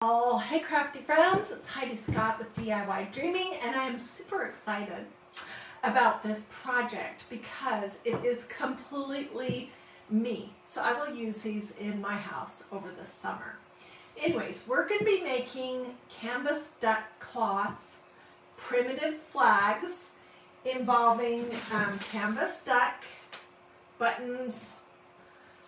Oh, hey crafty friends, it's Hiedi Scott with DIY and I am super excited about this project because it is completely me. So I will use these in my house over the summer. Anyways, we're going to be making canvas duck cloth primitive flags involving canvas duck, buttons,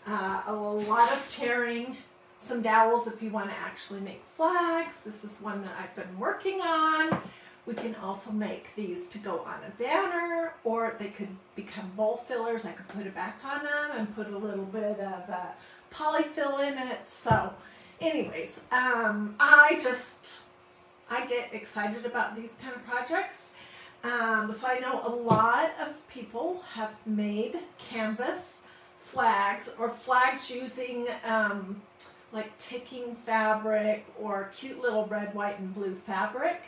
a lot of tearing, some dowels if you want to actually make flags. This is one that I've been working on. We can also make these to go on a banner, or they could become bowl fillers. I could put it back on them and put a little bit of polyfill in it. So anyways, I get excited about these kind of projects. So I know a lot of people have made canvas flags or flags using like ticking fabric or cute little red, white, and blue fabric.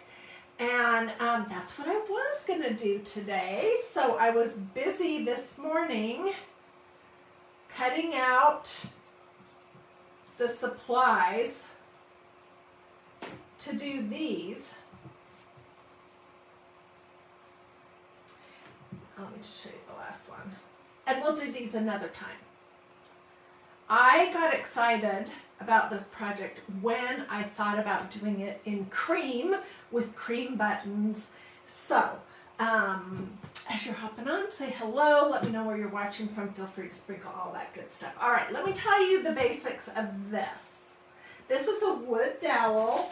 And that's what I was gonna do today. So I was busy this morning cutting out the supplies to do these. Let me just show you the last one. And we'll do these another time. I got excited about this project when I thought about doing it in cream with cream buttons. So, as you're hopping on, say hello, let me know where you're watching from, feel free to sprinkle all that good stuff. All right, let me tell you the basics of this. This is a wood dowel,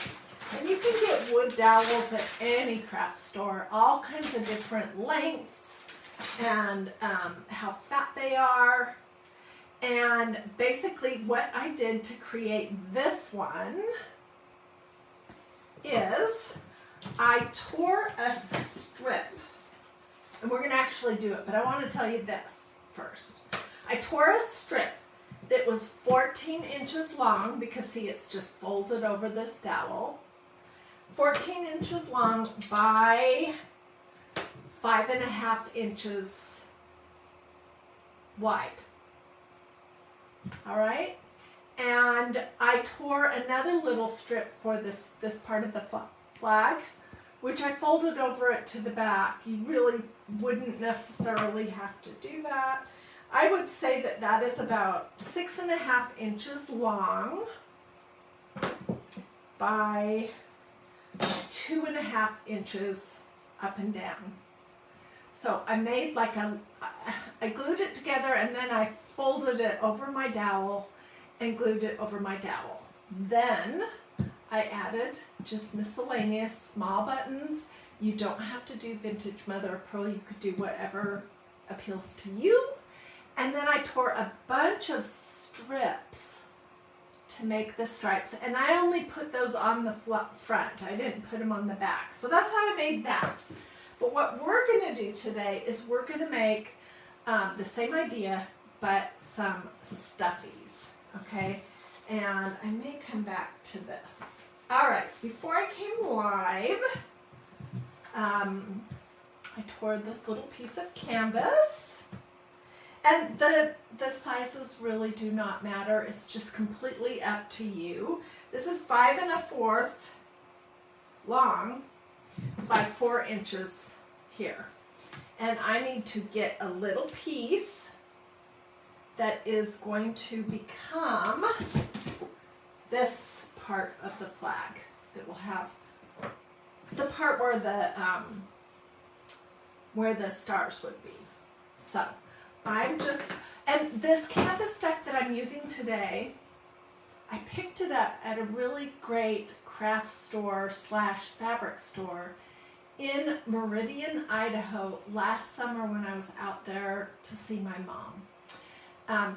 and you can get wood dowels at any craft store, all kinds of different lengths and how fat they are. And basically what I did to create this one is I tore a strip, and we're going to actually do it, but I want to tell you this first. I tore a strip that was 14 inches long, because see, it's just folded over this dowel, 14 inches long by 5.5 inches wide. All right, and I tore another little strip for this part of the flag, which I folded over it to the back. You really wouldn't necessarily have to do that. I would say that that is about 6.5 inches long by 2.5 inches up and down. So I made like I glued it together, and then I folded it over my dowel and glued it over my dowel. Then I added just miscellaneous small buttons. You don't have to do vintage mother of pearl. You could do whatever appeals to you. And then I tore a bunch of strips to make the stripes, and I only put those on the front. I didn't put them on the back. So that's how I made that. But what we're going to do today is we're going to make the same idea, but some stuffies, okay? And I may come back to this. All right, before I came live, I tore this little piece of canvas, and the sizes really do not matter. It's just completely up to you. This is 5 1/4 long by 4 inches here. And I need to get a little piece that is going to become this part of the flag that will have the part where the stars would be. So and this canvas duck that I'm using today, I picked it up at a really great craft store / fabric store in Meridian, Idaho, last summer when I was out there to see my mom,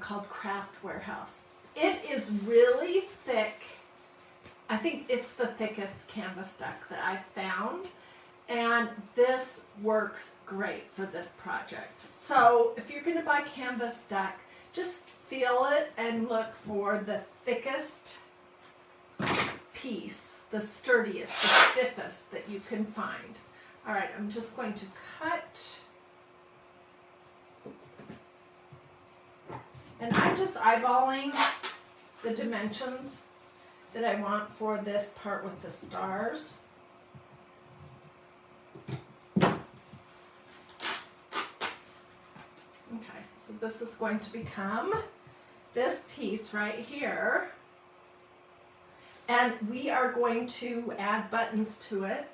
called Craft Warehouse. It is really thick. I think it's the thickest canvas duck that I've found, and this works great for this project. So if you're going to buy canvas duck, just feel it and look for the thickest piece, the sturdiest, the stiffest that you can find. All right, I'm just going to cut, and I'm just eyeballing the dimensions that I want for this part with the stars. Okay, so this is going to become this piece right here. And we are going to add buttons to it.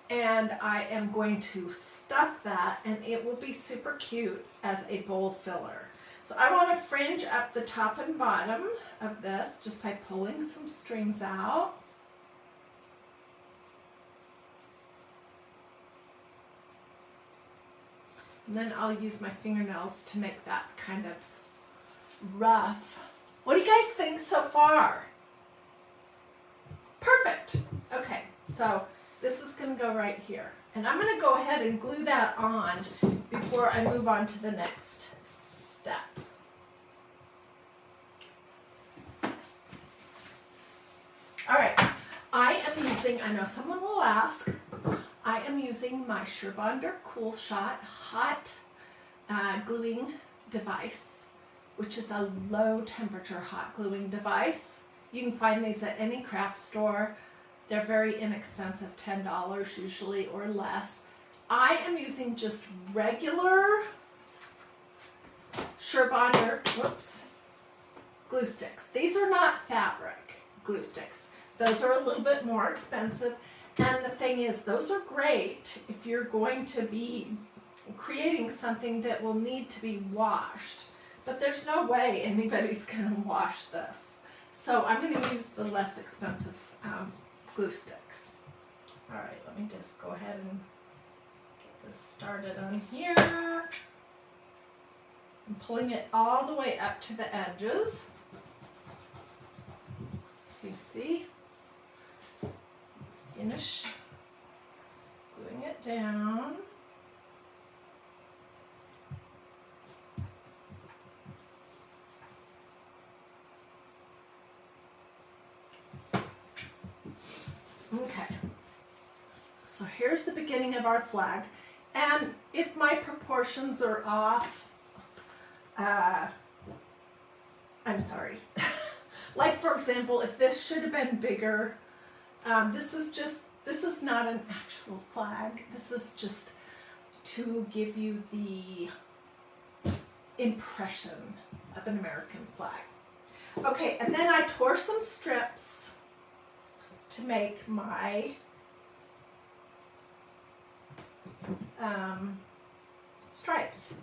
And I am going to stuff that, and it will be super cute as a bowl filler. So I want to fringe up the top and bottom of this just by pulling some strings out. And then I'll use my fingernails to make that kind of rough. What do you guys think so far? Perfect. Okay, so this is going to go right here. And I'm going to go ahead and glue that on before I move on to the next step. All right, I am using, I know someone will ask, I am using my Surebonder Cool Shot hot gluing device, which is a low temperature hot gluing device. You can find these at any craft store. They're very inexpensive, $10 usually or less. I am using just regular Surebonder, glue sticks. These are not fabric glue sticks. Those are a little bit more expensive. And the thing is, those are great if you're going to be creating something that will need to be washed. But there's no way anybody's going to wash this. So I'm going to use the less expensive glue sticks. All right, let me just go ahead and get this started on here. I'm pulling it all the way up to the edges. You see? Let's finish gluing it down. Okay, so here's the beginning of our flag, and if my proportions are off, I'm sorry. Like for example, if this should have been bigger, this is not an actual flag. This is just to give you the impression of an American flag. Okay, and then I tore some strips to make my stripes.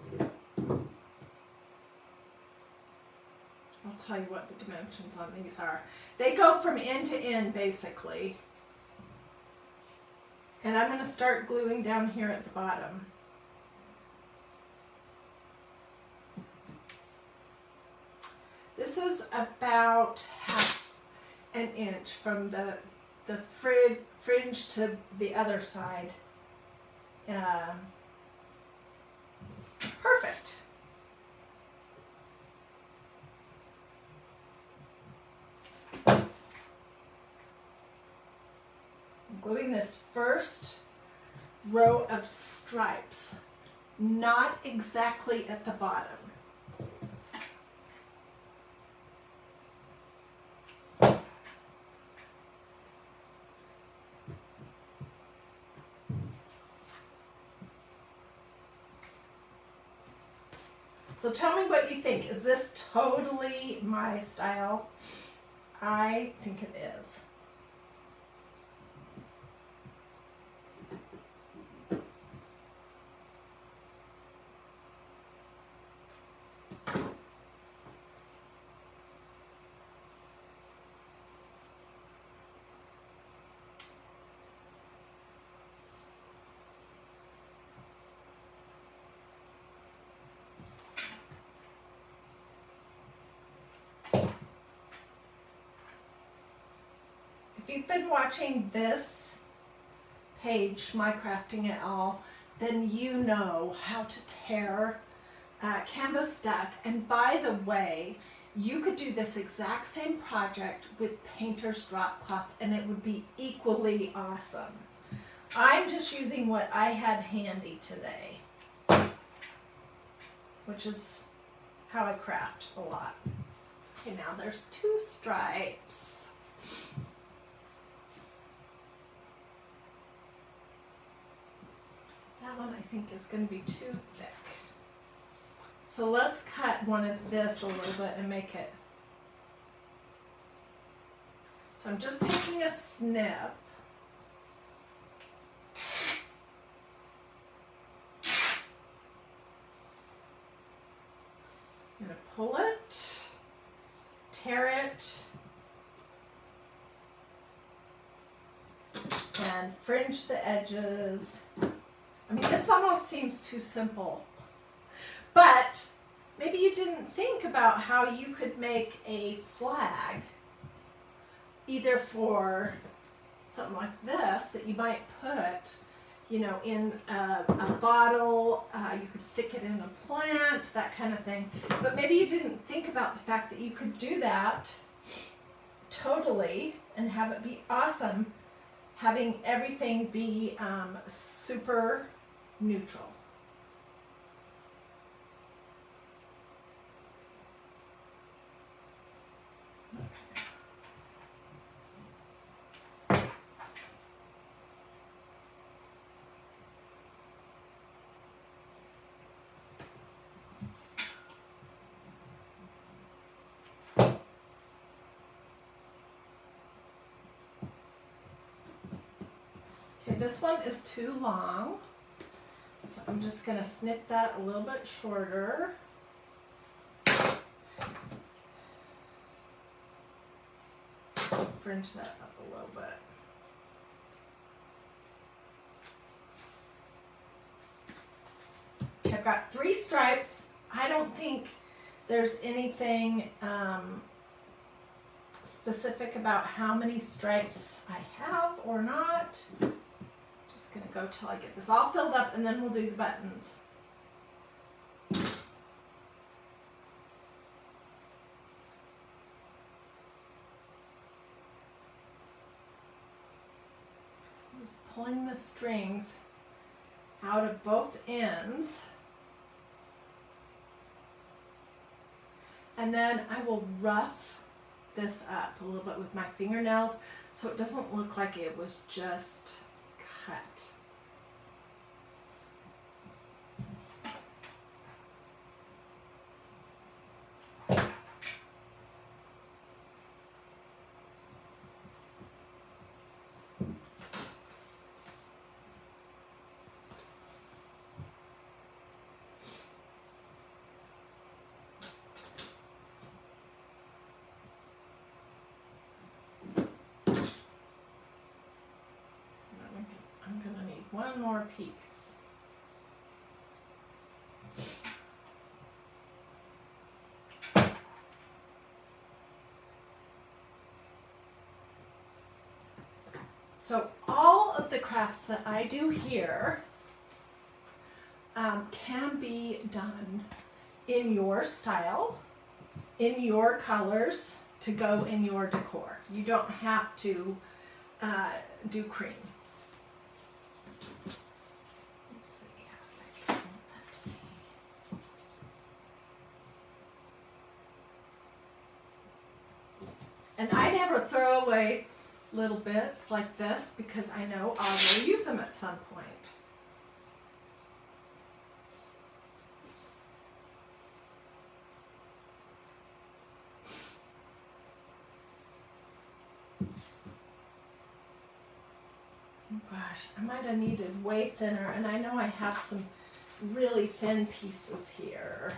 I'll tell you what the dimensions on these are. They go from end to end basically. And I'm going to start gluing down here at the bottom. This is about half an inch from the fringe to the other side. Perfect. I'm gluing this first row of stripes, not exactly at the bottom. So tell me what you think. Is this totally my style? I think it is. If you've been watching this page, My Crafting It All, then you know how to tear canvas duck. And by the way, you could do this exact same project with painter's drop cloth and it would be equally awesome. I'm just using what I had handy today, which is how I craft a lot. Okay, now there's 2 stripes. that one I think is going to be too thick. So let's cut one of this a little bit and make it. So I'm just taking a snip. I'm going to pull it, tear it, and fringe the edges. I mean, this almost seems too simple, but maybe you didn't think about how you could make a flag, either for something like this that you might put, you know, in a bottle, you could stick it in a plant, that kind of thing. But maybe you didn't think about the fact that you could do that totally and have it be awesome, having everything be super neutral. Okay, this one is too long, so I'm just going to snip that a little bit shorter. Fringe that up a little bit. Okay, I've got 3 stripes. I don't think there's anything specific about how many stripes I have or not. Just gonna go till I get this all filled up and then we'll do the buttons. I'm just pulling the strings out of both ends. And then I will rough this up a little bit with my fingernails so it doesn't look like it was just cut. I'm going to need one more piece. So all of the crafts that I do here can be done in your style, in your colors, to go in your decor. You don't have to do cream. Let's see how thick I want that to be. And I never throw away little bits like this because I know I will use them at some point. Oh gosh, I might have needed way thinner, and I know I have some really thin pieces here.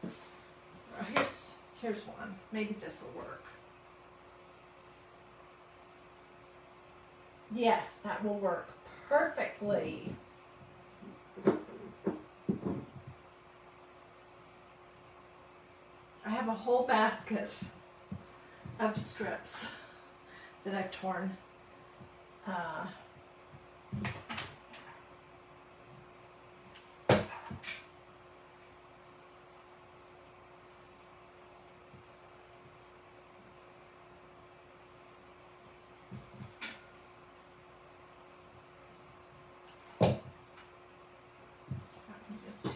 Well, here's one. Maybe this will work. Yes, that will work perfectly. I have a whole basket of strips that I've torn.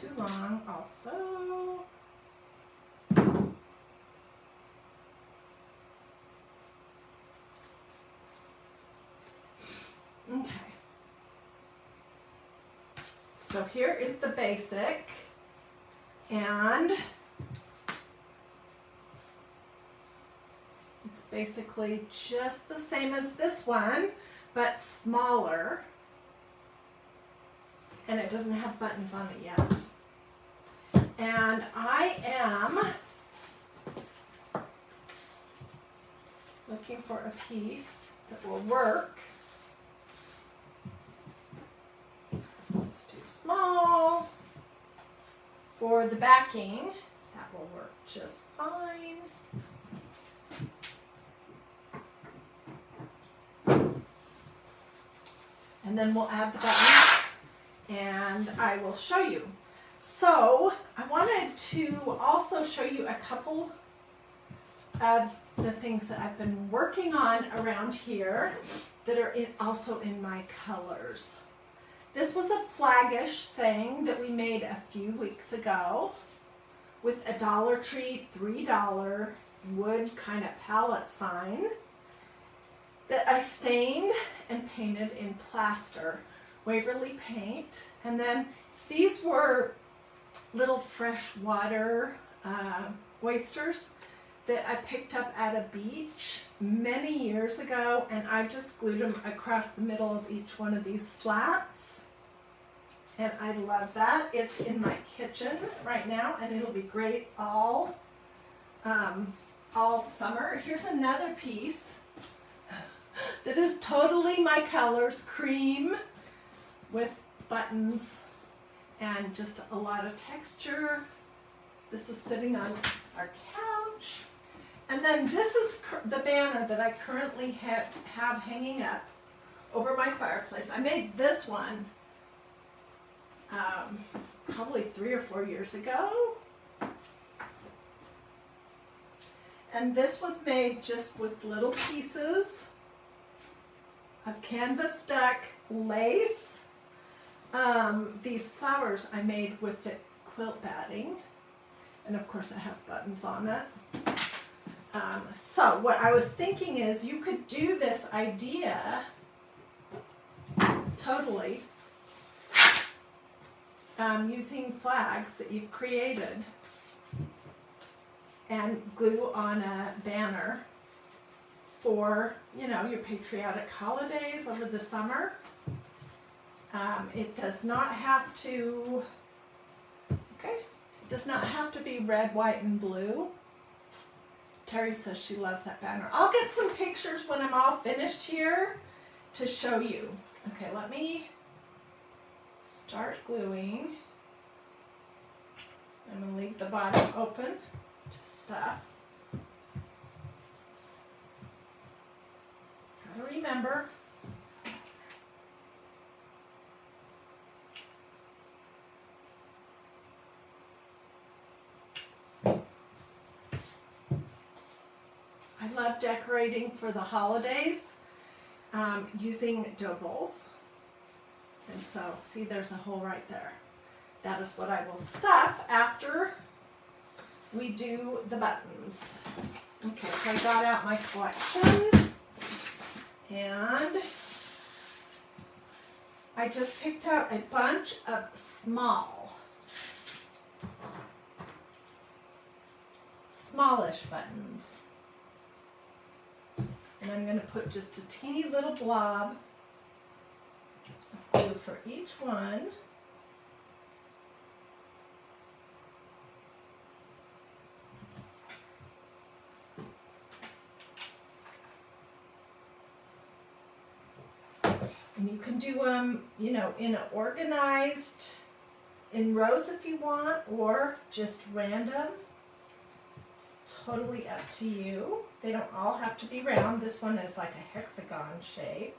Too long also. Okay. So here is the basic, and it's basically just the same as this one, but smaller, and it doesn't have buttons on it yet. And I am looking for a piece that will work. Let's do small. For the backing, that will work just fine. And then we'll add the button, and I will show you. So I wanted to also show you a couple of the things that I've been working on around here that are also in my colors. This was a flaggish thing that we made a few weeks ago with a Dollar Tree $3 wood kind of palette sign that I stained and painted in plaster, Waverly paint. And then these were little freshwater oysters that I picked up at a beach many years ago, and I just glued them across the middle of each one of these slats. And I love that. It's in my kitchen right now, and it'll be great all summer. Here's another piece that is totally my colors, cream with buttons and just a lot of texture. This is sitting on our couch. And then this is the banner that I currently have hanging up over my fireplace. I made this one probably 3 or 4 years ago. And this was made just with little pieces of canvas duck lace. These flowers I made with the quilt batting, and of course it has buttons on it. So what I was thinking is you could do this idea totally using flags that you've created and glue on a banner for, you know, your patriotic holidays over the summer. It does not have to, it does not have to be red, white, and blue. Terry says she loves that banner. I'll get some pictures when I'm all finished here to show you. Okay, let me start gluing. I'm going to leave the bottom open to stuff. Gotta remember, I love decorating for the holidays using dough bowls. And so, see, there's a hole right there. That is what I will stuff after we do the buttons. Okay, so I got out my collection, and I just picked out a bunch of smallish buttons. And I'm going to put just a teeny little blob of glue for each one. And you can do you know, in an organized, in rows if you want, or just random. It's totally up to you. They don't all have to be round. This one is like a hexagon shape.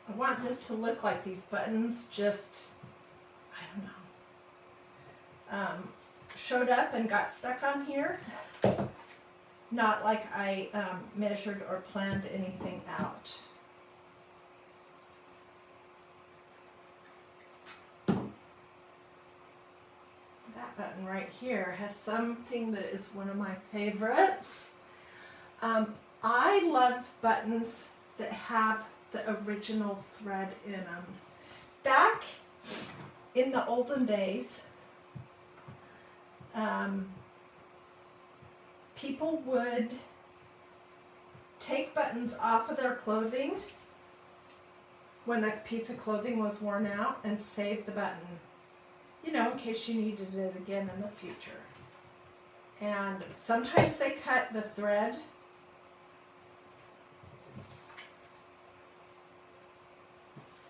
I want this to look like these buttons just, I don't know, showed up and got stuck on here. Not like I measured or planned anything out. button right here has something that is one of my favorites. I love buttons that have the original thread in them. Back in the olden days, people would take buttons off of their clothing when a piece of clothing was worn out and save the button, you know, in case you needed it again in the future. And sometimes they cut the thread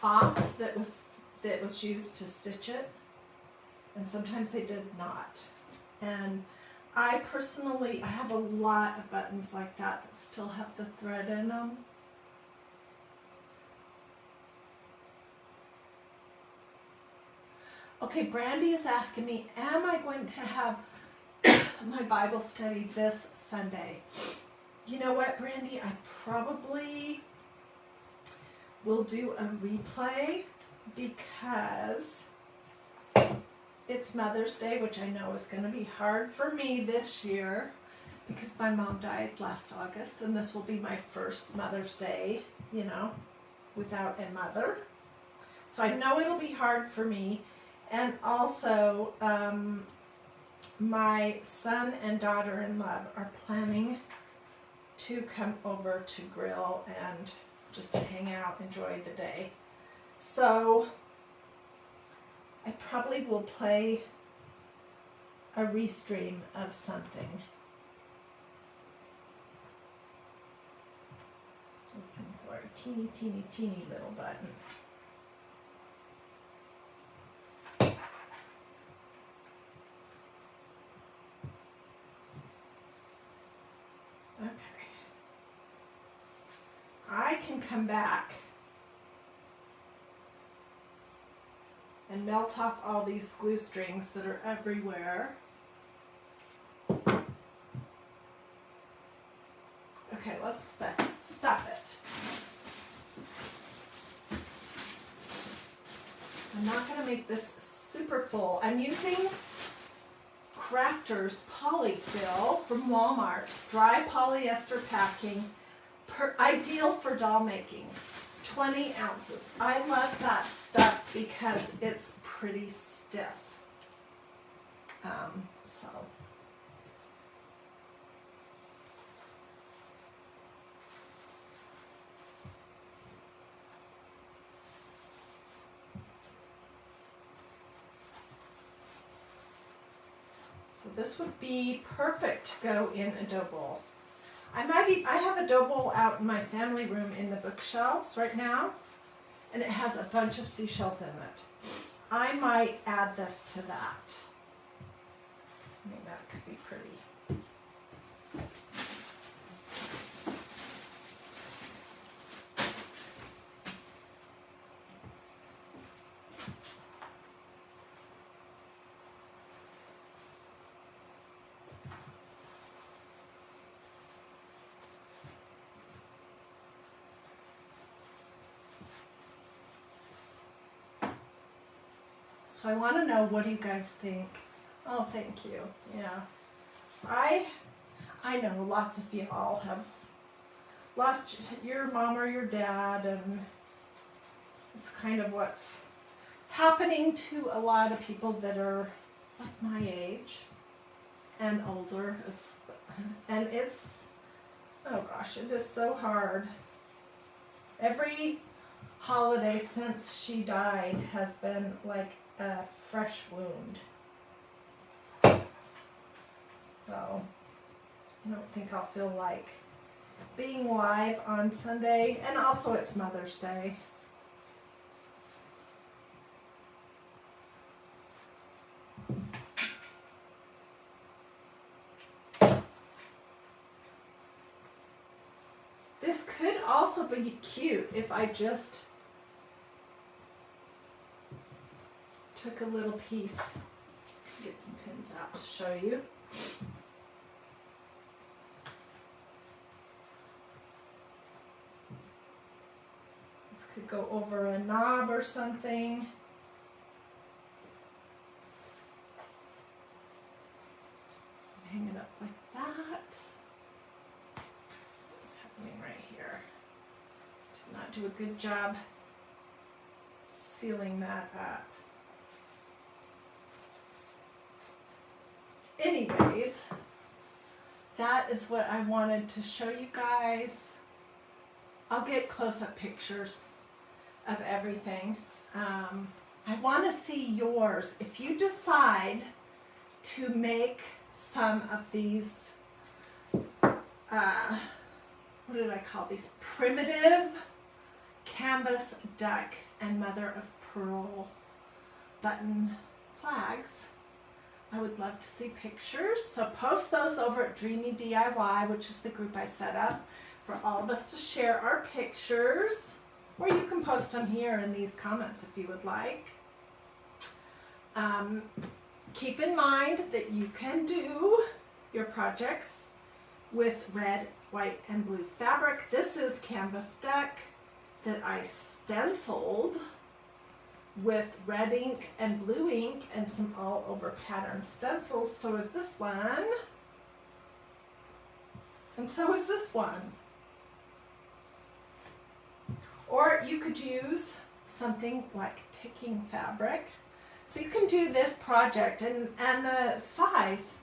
off that was used to stitch it, and sometimes they did not. And I personally, I have a lot of buttons like that still have the thread in them. Okay, Brandy is asking me, am I going to have my Bible study this Sunday? You know what, Brandy? I probably will do a replay because it's Mother's Day, which I know is going to be hard for me this year because my mom died last August, and this will be my first Mother's Day, you know, without a mother. So I know it'll be hard for me. And also, my son and daughter-in-law are planning to come over to grill and just to hang out, enjoy the day. So I probably will play a restream of something. Looking for a teeny, teeny, teeny little button. Okay. I can come back and melt off all these glue strings that are everywhere. Okay, let's stop it. I'm not going to make this super full. I'm using Crafters Polyfill from Walmart, dry polyester packing, ideal for doll making, 20 ounces. I love that stuff because it's pretty stiff. So this would be perfect to go in a dough bowl. I have a dough bowl out in my family room in the bookshelves right now, and it has a bunch of seashells in it. I might add this to that. I think that could be pretty. So I want to know, what do you guys think? Oh, thank you. Yeah. I know lots of y'all have lost your mom or your dad, and it's kind of what's happening to a lot of people that are like my age and older. And it's, oh gosh, it is so hard. Every holiday since she died has been like a fresh wound. So I don't think I'll feel like being live on Sunday, and also it's Mother's Day. This could also be cute if I just took a little piece. Get some pins out to show you. This could go over a knob or something. not do a good job sealing that up. Anyways, that is what I wanted to show you guys. I'll get close-up pictures of everything. I want to see yours. If you decide to make some of these, what did I call these? Primitive canvas duck and mother of pearl button flags. I would love to see pictures. So post those over at Dreamy DIY, which is the group I set up for all of us to share our pictures. Or you can post them here in these comments if you would like. Keep in mind that you can do your projects with red, white, and blue fabric. This is canvas duck that I stenciled with red ink and blue ink and some all over pattern stencils. So is this one. And so is this one. Or you could use something like ticking fabric. So you can do this project, and the size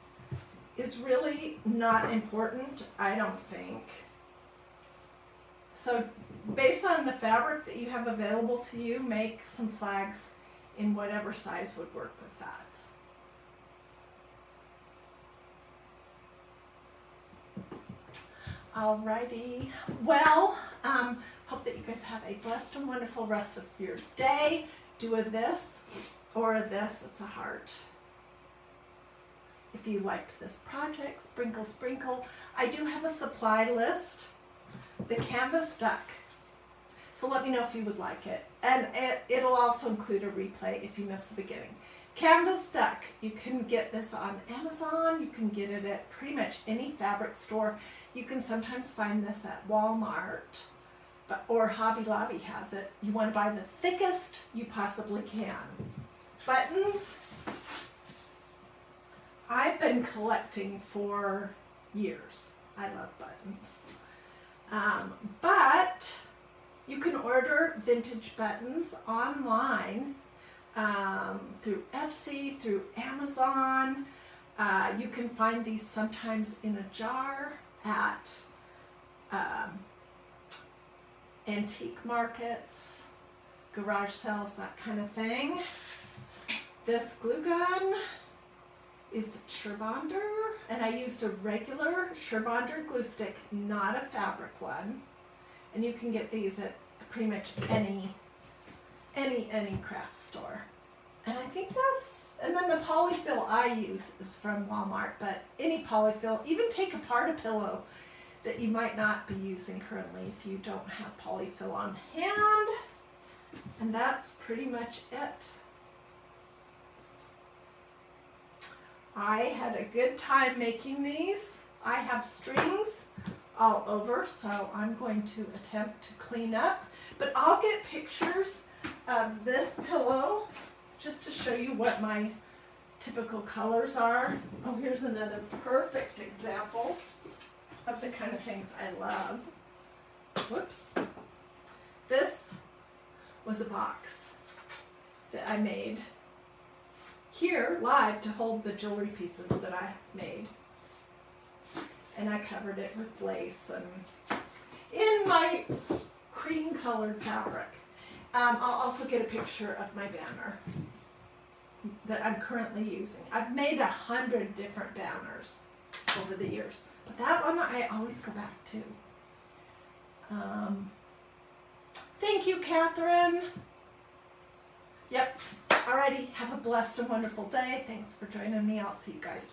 is really not important, I don't think. So based on the fabric that you have available to you, make some flags in whatever size would work with that. Alrighty, well, hope that you guys have a blessed and wonderful rest of your day. Do a this or a this, it's a heart. If you liked this project, sprinkle, sprinkle. I do have a supply list, the canvas duck. So let me know if you would like it. And it'll also include a replay if you missed the beginning. Canvas duck, you can get this on Amazon. You can get it at pretty much any fabric store. You can sometimes find this at Walmart, or Hobby Lobby has it. You want to buy the thickest you possibly can. Buttons, I've been collecting for years. I love buttons. But you can order vintage buttons online through Etsy, through Amazon. You can find these sometimes in a jar at antique markets, garage sales, that kind of thing. This glue gun is Sherbonder, and I used a regular Sherbonder glue stick, not a fabric one. And you can get these at pretty much any craft store. And I think that's, and then the polyfill I use is from Walmart, but any polyfill, even take apart a pillow that you might not be using currently if you don't have polyfill on hand. And that's pretty much it. I had a good time making these. I have strings all over, so I'm going to attempt to clean up. But I'll get pictures of this pillow just to show you what my typical colors are. Oh, here's another perfect example of the kind of things I love. Whoops. This was a box that I made here live to hold the jewelry pieces that I have made. And I covered it with lace and in my cream colored fabric. I'll also get a picture of my banner that I'm currently using. I've made 100 different banners over the years, but that one I always go back to. Thank you, Catherine. Yep. Alrighty, have a blessed and wonderful day. Thanks for joining me. I'll see you guys